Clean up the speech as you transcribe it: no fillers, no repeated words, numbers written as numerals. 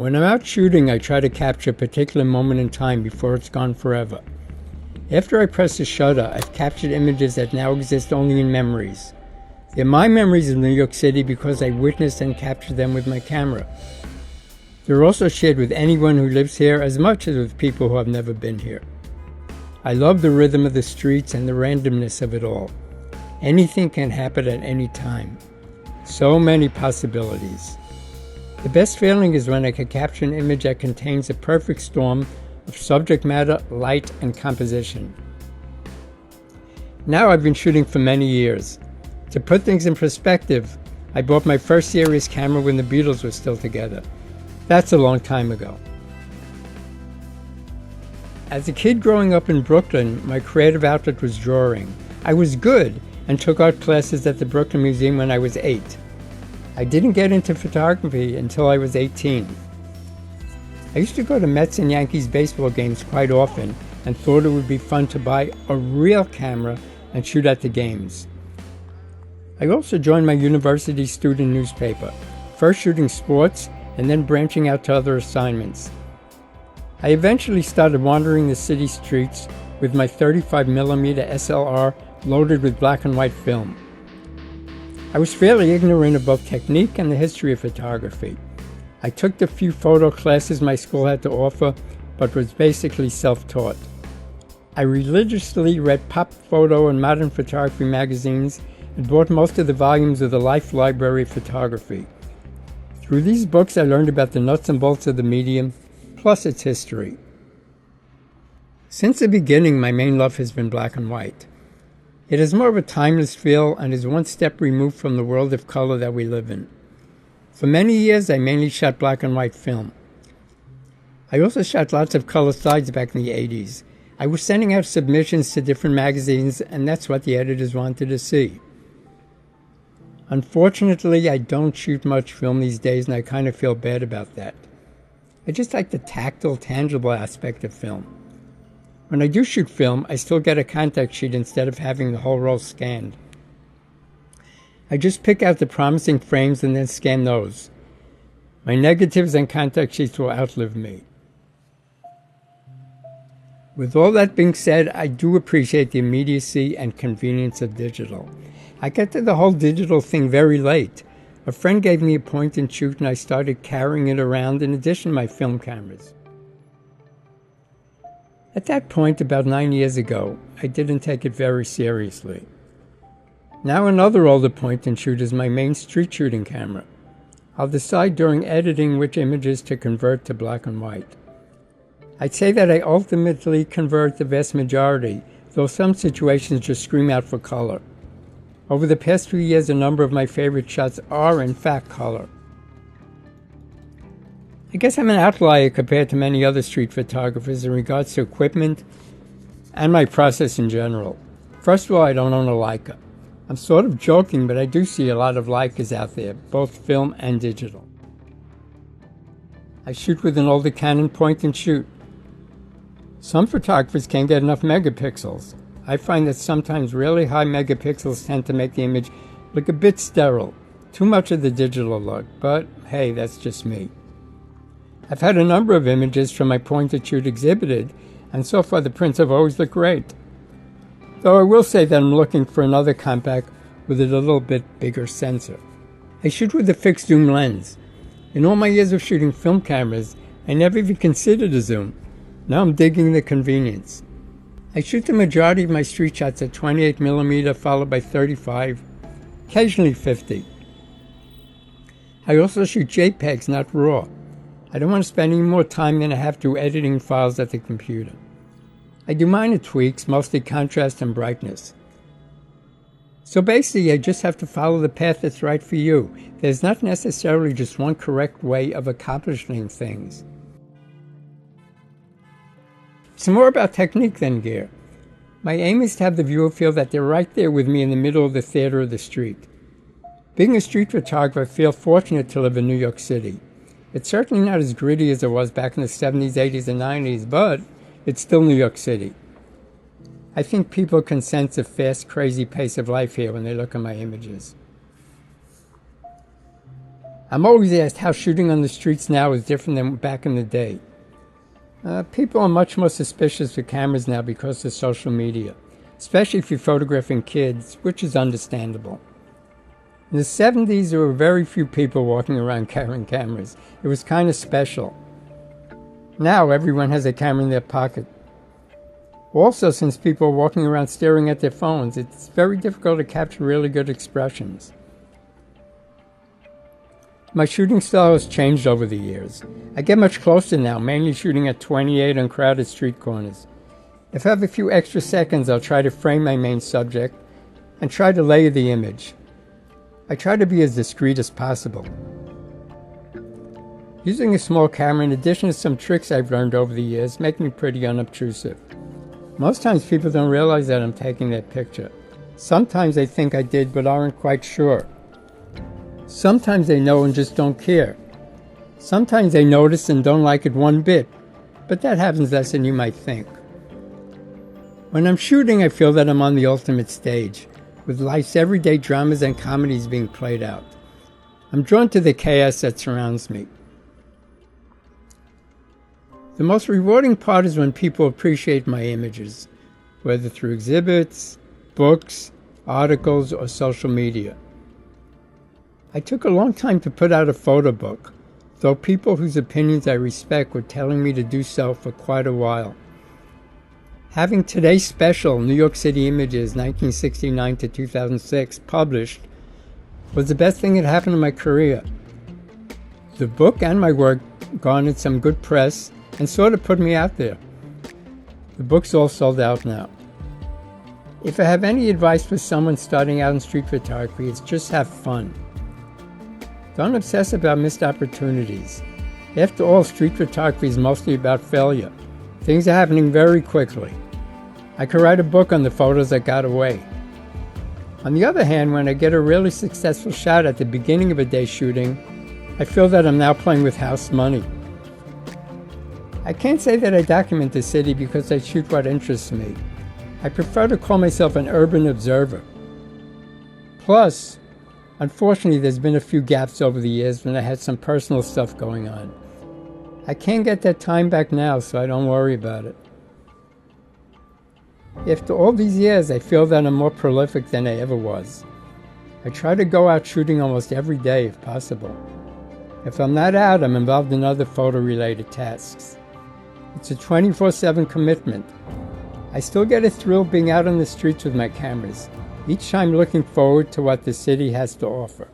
When I'm out shooting, I try to capture a particular moment in time before it's gone forever. After I press the shutter, I've captured images that now exist only in memories. They're my memories of New York City because I witnessed and captured them with my camera. They're also shared with anyone who lives here as much as with people who have never been here. I love the rhythm of the streets and the randomness of it all. Anything can happen at any time. So many possibilities. The best feeling is when I can capture an image that contains a perfect storm of subject matter, light, and composition. Now I've been shooting for many years. To put things in perspective, I bought my first serious camera when the Beatles were still together. That's a long time ago. As a kid growing up in Brooklyn, my creative outlet was drawing. I was good and took art classes at the Brooklyn Museum when I was 8. I didn't get into photography until I was 18. I used to go to Mets and Yankees baseball games quite often and thought it would be fun to buy a real camera and shoot at the games. I also joined my university student newspaper, first shooting sports and then branching out to other assignments. I eventually started wandering the city streets with my 35mm SLR loaded with black and white film. I was fairly ignorant of both technique and the history of photography. I took the few photo classes my school had to offer, but was basically self-taught. I religiously read pop photo and modern photography magazines and bought most of the volumes of the Life Library of Photography. Through these books, I learned about the nuts and bolts of the medium, plus its history. Since the beginning, my main love has been black and white. It has more of a timeless feel and is one step removed from the world of color that we live in. For many years, I mainly shot black and white film. I also shot lots of color slides back in the 80s. I was sending out submissions to different magazines, and that's what the editors wanted to see. Unfortunately, I don't shoot much film these days, and I kind of feel bad about that. I just like the tactile, tangible aspect of film. When I do shoot film, I still get a contact sheet instead of having the whole roll scanned. I just pick out the promising frames and then scan those. My negatives and contact sheets will outlive me. With all that being said, I do appreciate the immediacy and convenience of digital. I got to the whole digital thing very late. A friend gave me a point and shoot and I started carrying it around in addition to my film cameras. At that point, about 9 years ago, I didn't take it very seriously. Now another older point and shoot is my main street shooting camera. I'll decide during editing which images to convert to black and white. I'd say that I ultimately convert the vast majority, though some situations just scream out for color. Over the past few years, a number of my favorite shots are in fact color. I guess I'm an outlier compared to many other street photographers in regards to equipment and my process in general. First of all, I don't own a Leica. I'm sort of joking, but I do see a lot of Leicas out there, both film and digital. I shoot with an older Canon point and shoot. Some photographers can't get enough megapixels. I find that sometimes really high megapixels tend to make the image look a bit sterile, too much of the digital look, but hey, that's just me. I've had a number of images from my point and shoot exhibited, and so far the prints have always looked great. Though I will say that I'm looking for another compact with a little bit bigger sensor. I shoot with a fixed zoom lens. In all my years of shooting film cameras, I never even considered a zoom. Now I'm digging the convenience. I shoot the majority of my street shots at 28mm followed by 35, occasionally 50. I also shoot JPEGs, not RAW. I don't want to spend any more time than I have to editing files at the computer. I do minor tweaks, mostly contrast and brightness. So basically, I just have to follow the path that's right for you. There's not necessarily just one correct way of accomplishing things. It's more about technique than gear. My aim is to have the viewer feel that they're right there with me in the middle of the theater or the street. Being a street photographer, I feel fortunate to live in New York City. It's certainly not as gritty as it was back in the 70s, 80s, and 90s, but it's still New York City. I think people can sense a fast, crazy pace of life here when they look at my images. I'm always asked how shooting on the streets now is different than back in the day. People are much more suspicious with cameras now because of social media, especially if you're photographing kids, which is understandable. In the 70s, there were very few people walking around carrying cameras. It was kind of special. Now everyone has a camera in their pocket. Also, since people are walking around staring at their phones, it's very difficult to capture really good expressions. My shooting style has changed over the years. I get much closer now, mainly shooting at 28 on crowded street corners. If I have a few extra seconds, I'll try to frame my main subject and try to layer the image. I try to be as discreet as possible. Using a small camera, in addition to some tricks I've learned over the years, make me pretty unobtrusive. Most times people don't realize that I'm taking their picture. Sometimes they think I did but aren't quite sure. Sometimes they know and just don't care. Sometimes they notice and don't like it one bit, but that happens less than you might think. When I'm shooting, I feel that I'm on the ultimate stage, with life's everyday dramas and comedies being played out. I'm drawn to the chaos that surrounds me. The most rewarding part is when people appreciate my images, whether through exhibits, books, articles, or social media. I took a long time to put out a photo book, though people whose opinions I respect were telling me to do so for quite a while. Having today's special, New York City Images 1969 to 2006, published was the best thing that happened in my career. The book and my work garnered some good press and sort of put me out there. The book's all sold out now. If I have any advice for someone starting out in street photography, it's just have fun. Don't obsess about missed opportunities. After all, street photography is mostly about failure. Things are happening very quickly. I could write a book on the photos that got away. On the other hand, when I get a really successful shot at the beginning of a day shooting, I feel that I'm now playing with house money. I can't say that I document the city because I shoot what interests me. I prefer to call myself an urban observer. Plus, unfortunately, there's been a few gaps over the years when I had some personal stuff going on. I can't get that time back now, so I don't worry about it. After all these years, I feel that I'm more prolific than I ever was. I try to go out shooting almost every day if possible. If I'm not out, I'm involved in other photo-related tasks. It's a 24/7 commitment. I still get a thrill being out on the streets with my cameras, each time looking forward to what the city has to offer.